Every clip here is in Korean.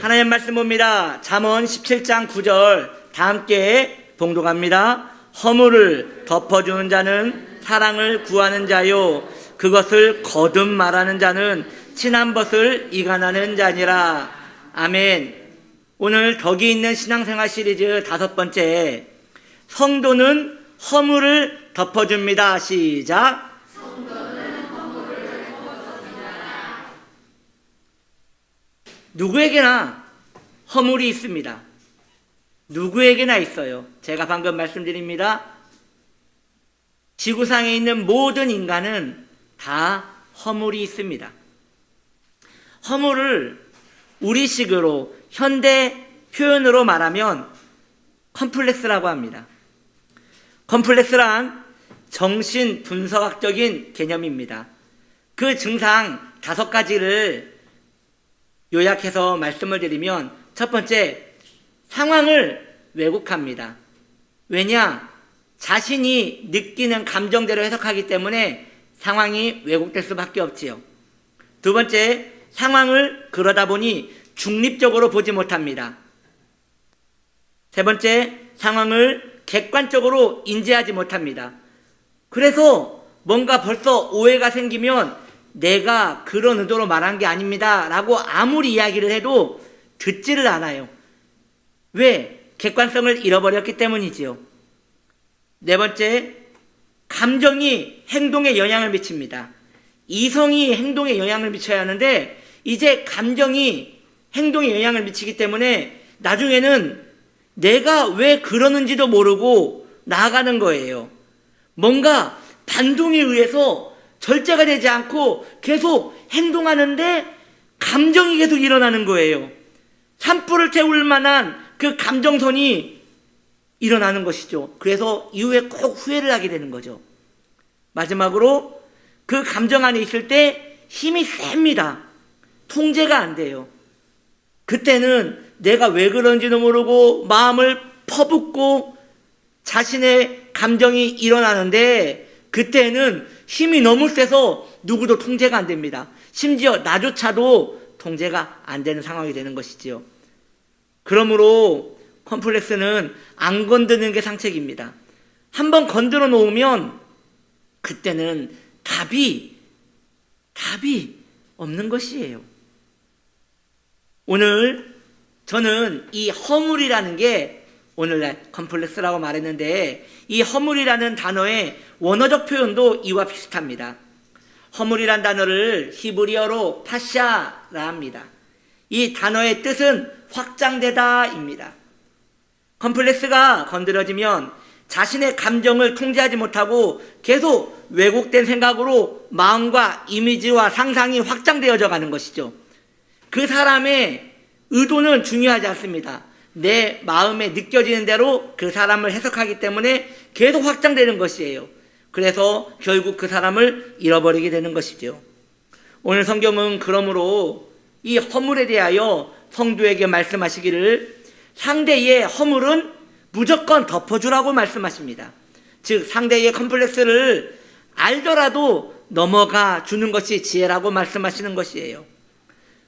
하나님 말씀 봅니다. 잠언 17장 9절 다 함께 봉독합니다. 허물을 덮어주는 자는 사랑을 구하는 자요, 그것을 거듭 말하는 자는 친한 것을 이간하는 자니라. 아멘. 오늘 덕이 있는 신앙생활 시리즈 5번째, 성도는 허물을 덮어줍니다. 시작. 누구에게나 허물이 있습니다. 누구에게나 있어요. 제가 방금 말씀드립니다. 지구상에 있는 모든 인간은 다 허물이 있습니다. 허물을 우리식으로 현대 표현으로 말하면 컴플렉스라고 합니다. 컴플렉스란 정신 분석학적인 개념입니다. 그 증상 5가지를 요약해서 말씀을 드리면, 첫 번째, 상황을 왜곡합니다. 왜냐? 자신이 느끼는 감정대로 해석하기 때문에 상황이 왜곡될 수밖에 없지요. 두 번째, 상황을 그러다 보니 중립적으로 보지 못합니다. 세 번째, 상황을 객관적으로 인지하지 못합니다. 그래서 뭔가 벌써 오해가 생기면 내가 그런 의도로 말한 게 아닙니다 라고 아무리 이야기를 해도 듣지를 않아요. 왜? 객관성을 잃어버렸기 때문이지요. 네 번째, 감정이 행동에 영향을 미칩니다. 이성이 행동에 영향을 미쳐야 하는데 이제 감정이 행동에 영향을 미치기 때문에 나중에는 내가 왜 그러는지도 모르고 나아가는 거예요. 뭔가 반동에 의해서 절제가 되지 않고 계속 행동하는데 감정이 계속 일어나는 거예요. 산불을 태울 만한 그 감정선이 일어나는 것이죠. 그래서 이후에 꼭 후회를 하게 되는 거죠. 마지막으로 그 감정 안에 있을 때 힘이 셉니다. 통제가 안 돼요. 그때는 내가 왜 그런지도 모르고 마음을 퍼붓고 자신의 감정이 일어나는데, 그때는 힘이 너무 세서 누구도 통제가 안 됩니다. 심지어 나조차도 통제가 안 되는 상황이 되는 것이지요. 그러므로 컴플렉스는 안 건드는 게 상책입니다. 한번 건드려 놓으면 그때는 답이 없는 것이에요. 오늘 저는 이 허물이라는 게, 오늘날 컴플렉스라고 말했는데, 이 허물이라는 단어의 원어적 표현도 이와 비슷합니다. 허물이란 단어를 히브리어로 파샤라 합니다. 이 단어의 뜻은 확장되다입니다. 컴플렉스가 건드려지면 자신의 감정을 통제하지 못하고 계속 왜곡된 생각으로 마음과 이미지와 상상이 확장되어져 가는 것이죠. 그 사람의 의도는 중요하지 않습니다. 내 마음에 느껴지는 대로 그 사람을 해석하기 때문에 계속 확장되는 것이에요. 그래서 결국 그 사람을 잃어버리게 되는 것이죠. 오늘 성경은 그러므로 이 허물에 대하여 성도에게 말씀하시기를, 상대의 허물은 무조건 덮어주라고 말씀하십니다. 즉, 상대의 컴플렉스를 알더라도 넘어가 주는 것이 지혜라고 말씀하시는 것이에요.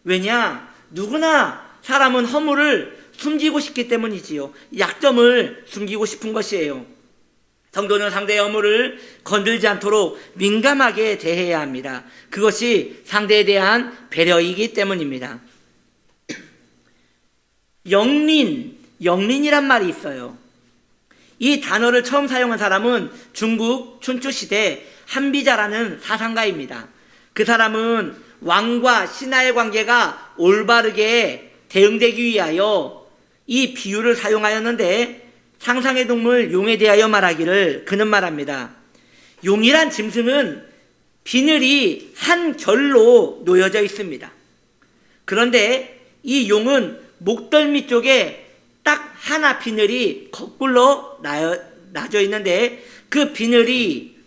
왜냐? 누구나 사람은 허물을 숨기고 싶기 때문이지요. 약점을 숨기고 싶은 것이에요. 성도는 상대의 허물을 건들지 않도록 민감하게 대해야 합니다. 그것이 상대에 대한 배려이기 때문입니다. 영린이란 말이 있어요. 이 단어를 처음 사용한 사람은 중국 춘추시대 한비자라는 사상가입니다. 그 사람은 왕과 신하의 관계가 올바르게 대응되기 위하여 이 비유를 사용하였는데, 상상의 동물 용에 대하여 말하기를 그는 말합니다. 용이란 짐승은 비늘이 한 결로 놓여져 있습니다. 그런데 이 용은 목덜미 쪽에 딱 하나 비늘이 거꾸로 나져 있는데, 그 비늘이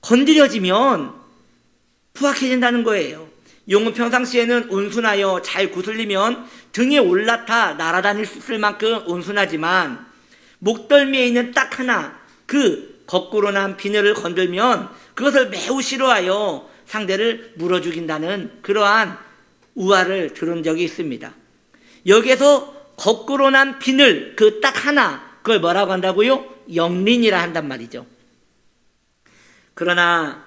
건드려지면 부확해진다는 거예요. 용은 평상시에는 온순하여 잘 구슬리면 등에 올라타 날아다닐 수 있을 만큼 온순하지만, 목덜미에 있는 딱 하나 그 거꾸로 난 비늘을 건들면 그것을 매우 싫어하여 상대를 물어 죽인다는 그러한 우화를 들은 적이 있습니다. 여기에서 거꾸로 난 비늘 그 딱 하나, 그걸 뭐라고 한다고요? 영린이라 한단 말이죠. 그러나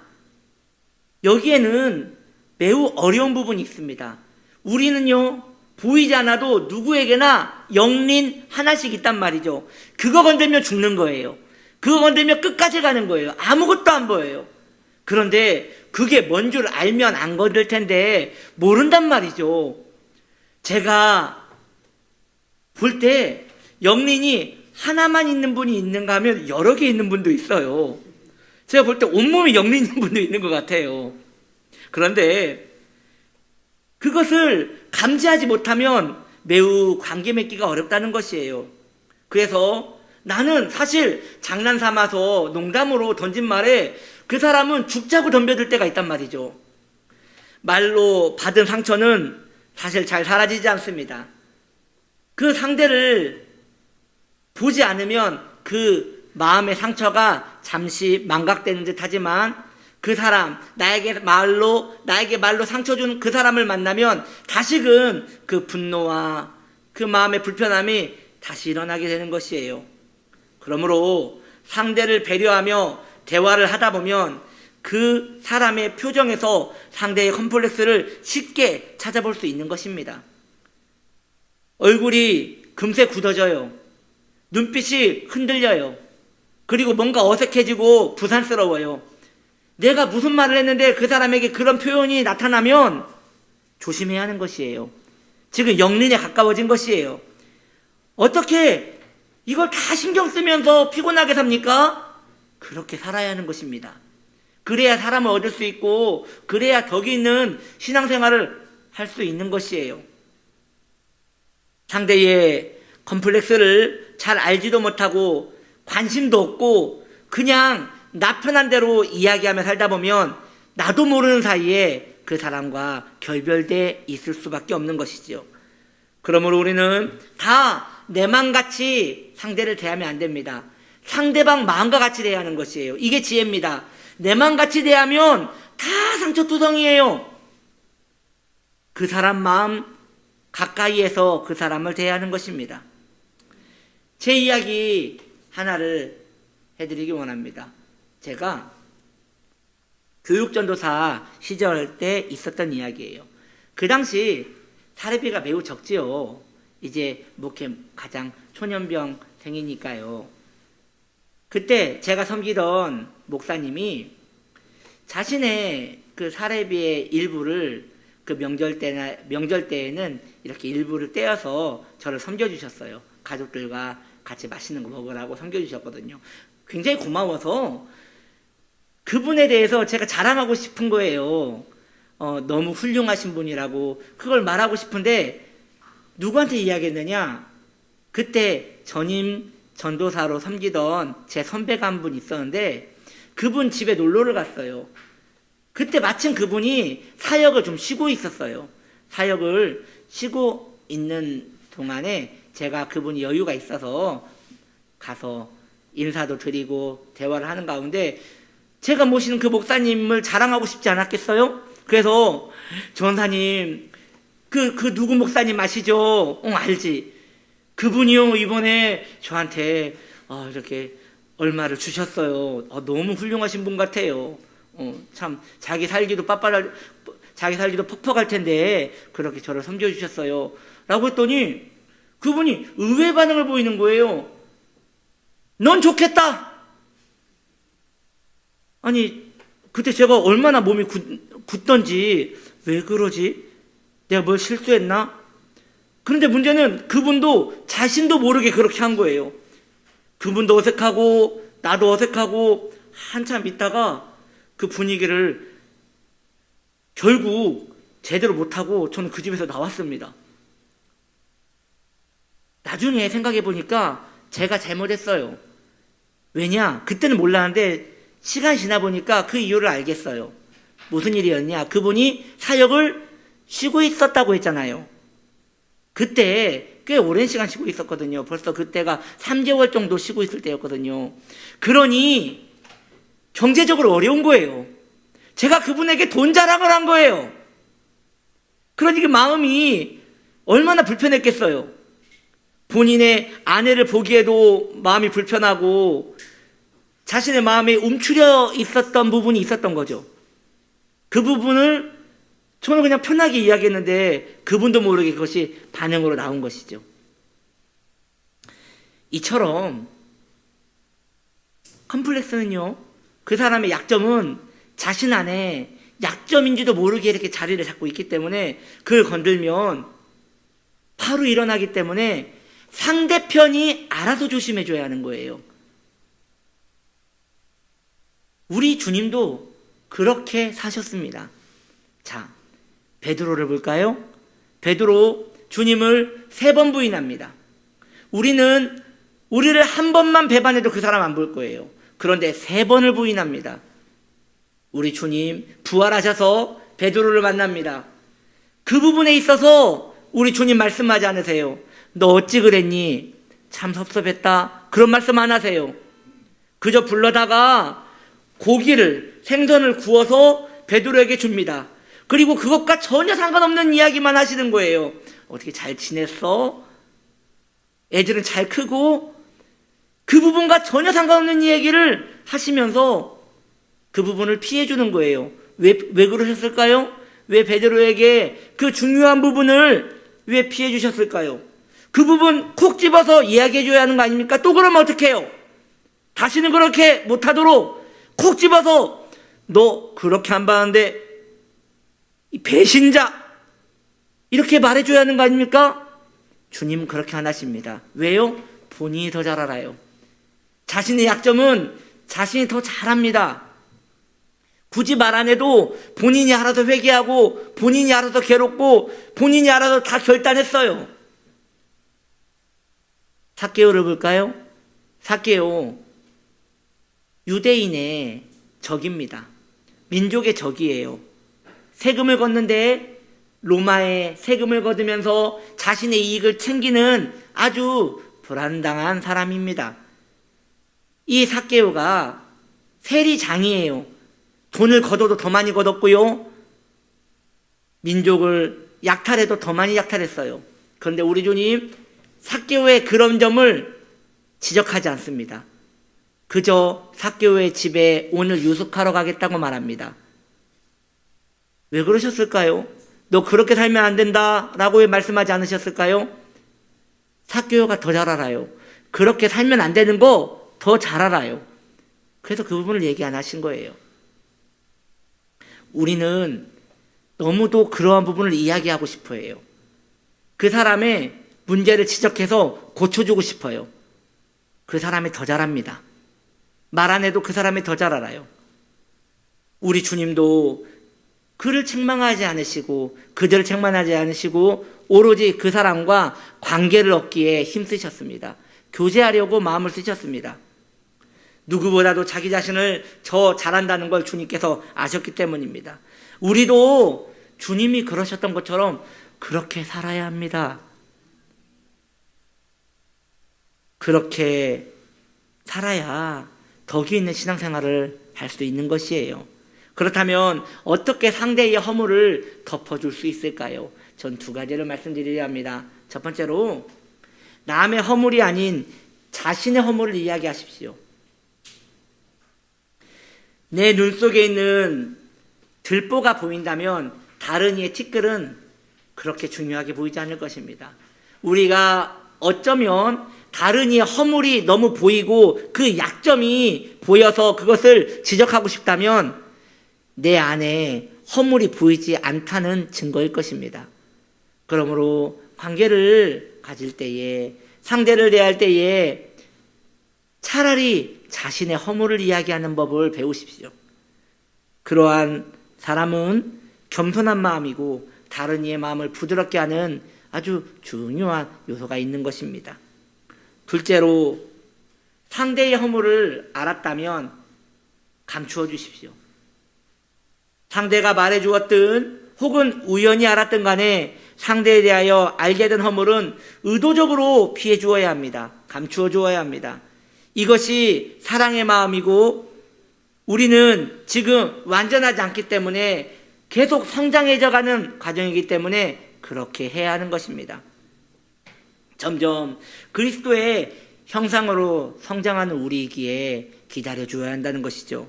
여기에는 매우 어려운 부분이 있습니다. 우리는요, 보이지 않아도 누구에게나 영린 하나씩 있단 말이죠. 그거 건들면 죽는 거예요. 그거 건들면 끝까지 가는 거예요. 아무것도 안 보여요. 그런데 그게 뭔 줄 알면 안 건들 텐데 모른단 말이죠. 제가 볼 때 영린이 하나만 있는 분이 있는가 하면 여러 개 있는 분도 있어요. 제가 볼 때 온몸에 영린 있는 분도 있는 것 같아요. 그런데 그것을 감지하지 못하면 매우 관계 맺기가 어렵다는 것이에요. 그래서 나는 사실 장난 삼아서 농담으로 던진 말에 그 사람은 죽자고 덤벼들 때가 있단 말이죠. 말로 받은 상처는 사실 잘 사라지지 않습니다. 그 상대를 보지 않으면 그 마음의 상처가 잠시 망각되는 듯 하지만 그 사람, 나에게 말로 상처 준 그 사람을 만나면 다시금 그 분노와 그 마음의 불편함이 다시 일어나게 되는 것이에요. 그러므로 상대를 배려하며 대화를 하다 보면 그 사람의 표정에서 상대의 컴플렉스를 쉽게 찾아볼 수 있는 것입니다. 얼굴이 금세 굳어져요. 눈빛이 흔들려요. 그리고 뭔가 어색해지고 부산스러워요. 내가 무슨 말을 했는데 그 사람에게 그런 표현이 나타나면 조심해야 하는 것이에요. 지금 영린에 가까워진 것이에요. 어떻게 이걸 다 신경 쓰면서 피곤하게 삽니까? 그렇게 살아야 하는 것입니다. 그래야 사람을 얻을 수 있고 그래야 덕이 있는 신앙생활을 할 수 있는 것이에요. 상대의 컴플렉스를 잘 알지도 못하고 관심도 없고 그냥 나 편한 대로 이야기하며 살다 보면 나도 모르는 사이에 그 사람과 결별돼 있을 수밖에 없는 것이지요. 그러므로 우리는 다 내 마음같이 상대를 대하면 안 됩니다. 상대방 마음과 같이 대해야 하는 것이에요. 이게 지혜입니다. 내 마음같이 대하면 다 상처투성이에요. 그 사람 마음 가까이에서 그 사람을 대해야 하는 것입니다. 제 이야기 하나를 해드리기 원합니다. 제가 교육전도사 시절 때 있었던 이야기예요. 그 당시 사례비가 매우 적지요. 이제 목회 가장 초년병생이니까요. 그때 제가 섬기던 목사님이 자신의 그 사례비의 일부를 그 명절 때에는 이렇게 일부를 떼어서 저를 섬겨주셨어요. 가족들과 같이 맛있는 거 먹으라고 섬겨주셨거든요. 굉장히 고마워서 그분에 대해서 제가 자랑하고 싶은 거예요. 너무 훌륭하신 분이라고 그걸 말하고 싶은데 누구한테 이야기했느냐? 그때 전임 전도사로 섬기던 제 선배가 한 분 있었는데 그분 집에 놀러를 갔어요. 그때 마침 그분이 사역을 좀 쉬고 있었어요. 사역을 쉬고 있는 동안에 제가 그분이 여유가 있어서 가서 인사도 드리고 대화를 하는 가운데 제가 모시는 그 목사님을 자랑하고 싶지 않았겠어요? 그래서 전사님 그 누구 목사님 아시죠? 알지. 그분이요 이번에 저한테 이렇게 얼마를 주셨어요. 너무 훌륭하신 분 같아요. 참 자기 살기도 퍽퍽할 텐데 그렇게 저를 섬겨주셨어요. 라고 했더니 그분이 의외 반응을 보이는 거예요. 넌 좋겠다. 아니 그때 제가 얼마나 몸이 굳던지 왜 그러지? 내가 뭘 실수했나? 그런데 문제는 그분도 자신도 모르게 그렇게 한 거예요. 그분도 어색하고 나도 어색하고 한참 있다가 그 분위기를 결국 제대로 못하고 저는 그 집에서 나왔습니다. 나중에 생각해 보니까 제가 잘못했어요. 왜냐? 그때는 몰랐는데 시간이 지나 보니까 그 이유를 알겠어요. 무슨 일이었냐? 그분이 사역을 쉬고 있었다고 했잖아요. 그때 꽤 오랜 시간 쉬고 있었거든요. 벌써 그때가 3개월 정도 쉬고 있을 때였거든요. 그러니 경제적으로 어려운 거예요. 제가 그분에게 돈 자랑을 한 거예요. 그러니 그 마음이 얼마나 불편했겠어요. 본인의 아내를 보기에도 마음이 불편하고 자신의 마음에 움츠려 있었던 부분이 있었던 거죠. 그 부분을 저는 그냥 편하게 이야기했는데 그분도 모르게 그것이 반응으로 나온 것이죠. 이처럼 컴플렉스는요, 그 사람의 약점은 자신 안에 약점인지도 모르게 이렇게 자리를 잡고 있기 때문에 그걸 건들면 바로 일어나기 때문에 상대편이 알아서 조심해줘야 하는 거예요. 우리 주님도 그렇게 사셨습니다. 자, 베드로를 볼까요? 베드로 주님을 3번 부인합니다. 우리를 한 번만 배반해도 그 사람 안 볼 거예요. 그런데 3번을 부인합니다. 우리 주님 부활하셔서 베드로를 만납니다. 그 부분에 있어서 우리 주님 말씀하지 않으세요. 너 어찌 그랬니? 참 섭섭했다. 그런 말씀 안 하세요. 그저 불러다가 고기를, 생선을 구워서 베드로에게 줍니다. 그리고 그것과 전혀 상관없는 이야기만 하시는 거예요. 어떻게 잘 지냈어? 애들은 잘 크고? 그 부분과 전혀 상관없는 얘기를 하시면서 그 부분을 피해주는 거예요. 왜 그러셨을까요? 왜 베드로에게 그 중요한 부분을 왜 피해 주셨을까요? 그 부분 콕 집어서 이야기해 줘야 하는 거 아닙니까? 또 그러면 어떻게 해요? 다시는 그렇게 못하도록 콕 집어서 너 그렇게 안 봤는데 이 배신자 이렇게 말해줘야 하는 거 아닙니까? 주님 그렇게 안 하십니다. 왜요? 본인이 더 잘 알아요. 자신의 약점은 자신이 더 잘합니다. 굳이 말 안 해도 본인이 알아서 회개하고 본인이 알아서 괴롭고 본인이 알아서 다 결단했어요. 삭개오를 볼까요? 삭개오 유대인의 적입니다. 민족의 적이에요. 세금을 걷는데 로마에 세금을 거두면서 자신의 이익을 챙기는 아주 불안당한 사람입니다. 이 삭개오가 세리장이에요. 돈을 걷어도 더 많이 걷었고요. 민족을 약탈해도 더 많이 약탈했어요. 그런데 우리 주님 삭개오의 그런 점을 지적하지 않습니다. 그저 삭개오의 집에 오늘 유숙하러 가겠다고 말합니다. 왜 그러셨을까요? 너 그렇게 살면 안 된다 라고 왜 말씀하지 않으셨을까요? 삭개오가 더 잘 알아요. 그렇게 살면 안 되는 거 더 잘 알아요. 그래서 그 부분을 얘기 안 하신 거예요. 우리는 너무도 그러한 부분을 이야기하고 싶어 해요. 그 사람의 문제를 지적해서 고쳐주고 싶어요. 그 사람이 더 잘합니다. 말 안 해도 그 사람이 더 잘 알아요. 우리 주님도 그를 책망하지 않으시고 그들을 책망하지 않으시고 오로지 그 사람과 관계를 얻기에 힘쓰셨습니다. 교제하려고 마음을 쓰셨습니다. 누구보다도 자기 자신을 더 잘한다는 걸 주님께서 아셨기 때문입니다. 우리도 주님이 그러셨던 것처럼 그렇게 살아야 합니다. 그렇게 살아야 덕이 있는 신앙생활을 할 수 있는 것이에요. 그렇다면 어떻게 상대의 허물을 덮어줄 수 있을까요? 전 2가지를 말씀드려야 합니다. 첫 번째로 남의 허물이 아닌 자신의 허물을 이야기하십시오. 내 눈 속에 있는 들보가 보인다면 다른 이의 티끌은 그렇게 중요하게 보이지 않을 것입니다. 우리가 어쩌면 다른 이의 허물이 너무 보이고 그 약점이 보여서 그것을 지적하고 싶다면 내 안에 허물이 보이지 않다는 증거일 것입니다. 그러므로 관계를 가질 때에 상대를 대할 때에 차라리 자신의 허물을 이야기하는 법을 배우십시오. 그러한 사람은 겸손한 마음이고 다른 이의 마음을 부드럽게 하는 아주 중요한 요소가 있는 것입니다. 둘째로 상대의 허물을 알았다면 감추어 주십시오. 상대가 말해 주었든 혹은 우연히 알았든 간에 상대에 대하여 알게 된 허물은 의도적으로 피해 주어야 합니다. 감추어 주어야 합니다. 이것이 사랑의 마음이고 우리는 지금 완전하지 않기 때문에 계속 성장해져 가는 과정이기 때문에 그렇게 해야 하는 것입니다. 점점 그리스도의 형상으로 성장하는 우리이기에 기다려줘야 한다는 것이죠.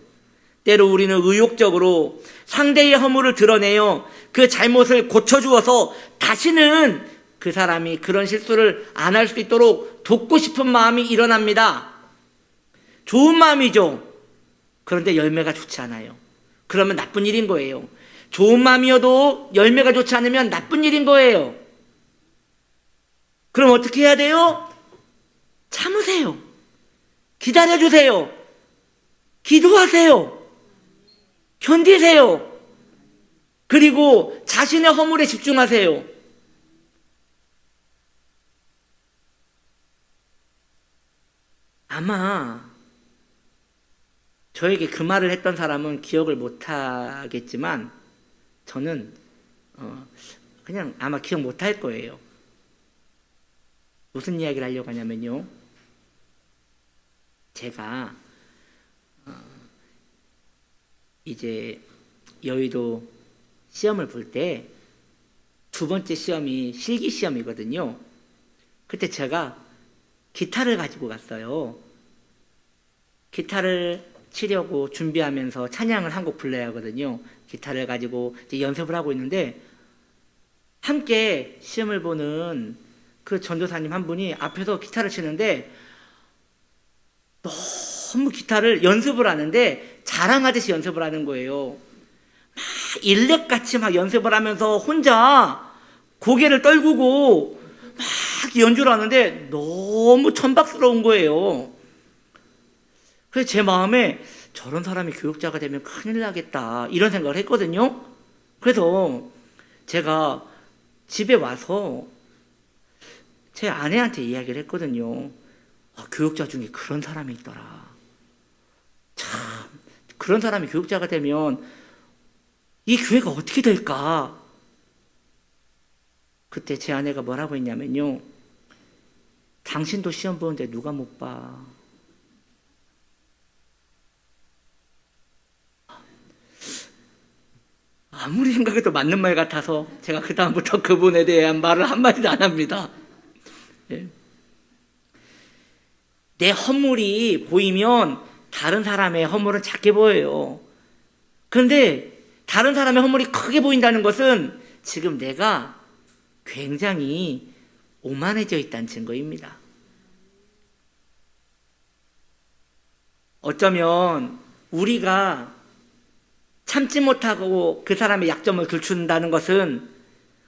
때로 우리는 의욕적으로 상대의 허물을 드러내어 그 잘못을 고쳐주어서 다시는 그 사람이 그런 실수를 안 할 수 있도록 돕고 싶은 마음이 일어납니다. 좋은 마음이죠. 그런데 열매가 좋지 않아요. 그러면 나쁜 일인 거예요. 좋은 마음이어도 열매가 좋지 않으면 나쁜 일인 거예요. 그럼 어떻게 해야 돼요? 참으세요. 기다려주세요. 기도하세요. 견디세요. 그리고 자신의 허물에 집중하세요. 아마 저에게 그 말을 했던 사람은 기억을 못하겠지만 저는 그냥 아마 기억 못할 거예요. 무슨 이야기를 하려고 하냐면요, 제가 이제 여의도 시험을 볼 때 두 번째 시험이 실기 시험이거든요. 그때 제가 기타를 가지고 갔어요. 기타를 치려고 준비하면서 찬양을 한 곡 불러야 하거든요. 기타를 가지고 이제 연습을 하고 있는데 함께 시험을 보는 그 전도사님 한 분이 앞에서 기타를 치는데 너무 기타를 연습을 하는데 자랑하듯이 연습을 하는 거예요. 막 일렉같이 막 연습을 하면서 혼자 고개를 떨구고 막 연주를 하는데 너무 천박스러운 거예요. 그래서 제 마음에 저런 사람이 교육자가 되면 큰일 나겠다 이런 생각을 했거든요. 그래서 제가 집에 와서 제 아내한테 이야기를 했거든요. 교육자 중에 그런 사람이 있더라. 참, 그런 사람이 교육자가 되면 이 교회가 어떻게 될까? 그때 제 아내가 뭐라고 했냐면요, 당신도 시험 보는데 누가 못 봐? 아무리 생각해도 맞는 말 같아서 제가 그 다음부터 그분에 대한 말을 한마디도 안 합니다. 예. 내 허물이 보이면 다른 사람의 허물은 작게 보여요. 그런데 다른 사람의 허물이 크게 보인다는 것은 지금 내가 굉장히 오만해져 있다는 증거입니다. 어쩌면 우리가 참지 못하고 그 사람의 약점을 들춘다는 것은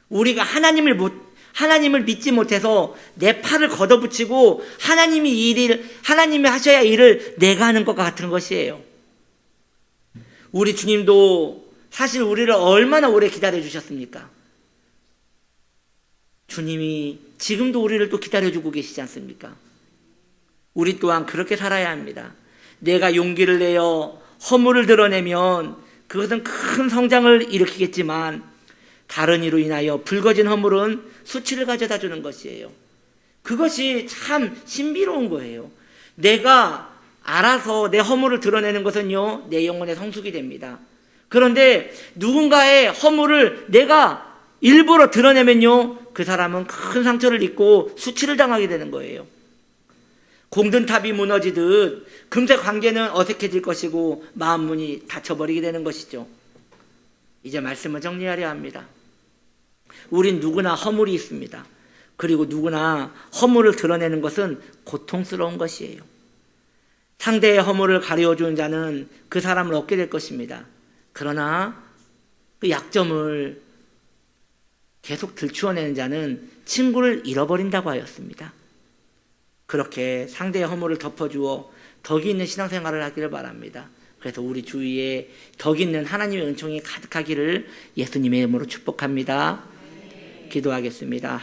우리가 하나님을 믿지 못해서 내 팔을 걷어붙이고 하나님이 하셔야 할 일을 내가 하는 것과 같은 것이에요. 우리 주님도 사실 우리를 얼마나 오래 기다려 주셨습니까? 주님이 지금도 우리를 또 기다려주고 계시지 않습니까? 우리 또한 그렇게 살아야 합니다. 내가 용기를 내어 허물을 드러내면 그것은 큰 성장을 일으키겠지만 다른 이로 인하여 붉어진 허물은 수치를 가져다 주는 것이에요. 그것이 참 신비로운 거예요. 내가 알아서 내 허물을 드러내는 것은요, 내 영혼의 성숙이 됩니다. 그런데 누군가의 허물을 내가 일부러 드러내면요, 그 사람은 큰 상처를 입고 수치를 당하게 되는 거예요. 공든탑이 무너지듯 금세 관계는 어색해질 것이고 마음 문이 닫혀버리게 되는 것이죠. 이제 말씀을 정리하려 합니다. 우린 누구나 허물이 있습니다. 그리고 누구나 허물을 드러내는 것은 고통스러운 것이에요. 상대의 허물을 가려주는 자는 그 사람을 얻게 될 것입니다. 그러나 그 약점을 계속 들추어내는 자는 친구를 잃어버린다고 하였습니다. 그렇게 상대의 허물을 덮어주어 덕이 있는 신앙생활을 하기를 바랍니다. 그래서 우리 주위에 덕이 있는 하나님의 은총이 가득하기를 예수님의 이름으로 축복합니다. 기도하겠습니다.